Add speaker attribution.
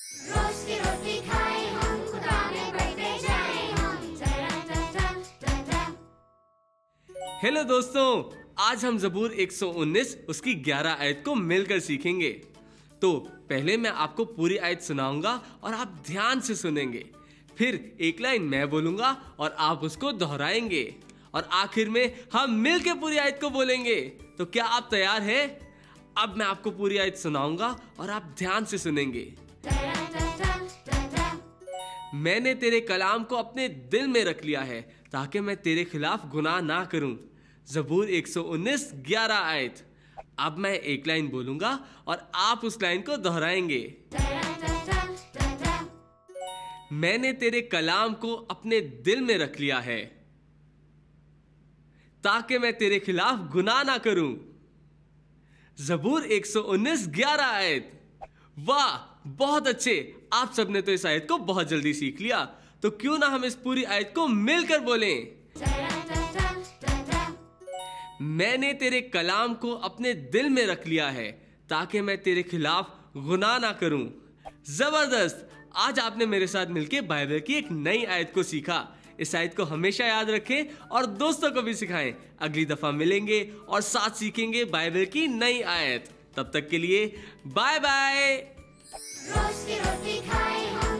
Speaker 1: रोज की रोटी खाए हम, खुदा में बढ़ते जाए हम।
Speaker 2: हेलो दोस्तों, आज हम ज़बूर 119 उसकी 11 आयत को मिलकर सीखेंगे। तो पहले मैं आपको पूरी आयत सुनाऊंगा और आप ध्यान से सुनेंगे। फिर एक लाइन मैं बोलूंगा और आप उसको दोहराएंगे और आखिर में हम मिलकर पूरी आयत को बोलेंगे। तो क्या आप तैयार हैं? अब मैं आपको पूरी आयत सुनाऊंगा और आप ध्यान से सुनेंगे। मैंने तेरे कलाम को अपने दिल में रख लिया है ताकि मैं तेरे खिलाफ गुनाह ना करूं। ज़बूर 119 11 आयत। अब मैं एक लाइन बोलूंगा और आप उस लाइन को दोहराएंगे। मैंने तेरे कलाम को अपने दिल में रख लिया है ताकि मैं तेरे खिलाफ गुनाह ना करूं। ज़बूर 119 11 आयत। वाह, बहुत अच्छे। आप सबने तो इस आयत को बहुत जल्दी सीख लिया। तो क्यों ना हम इस पूरी आयत को मिलकर बोलें। मैंने तेरे कलाम को अपने दिल में रख लिया है ताकि मैं तेरे खिलाफ गुनाह ना करूं। जबरदस्त। आज आपने मेरे साथ मिलकर बाइबल की एक नई आयत को सीखा। इस आयत को हमेशा याद रखें और दोस्तों को भी सिखाएं। अगली दफा मिलेंगे और साथ सीखेंगे बाइबल की नई आयत। तब तक के लिए बाय बाय।
Speaker 1: रोज की रोटी खाए हम।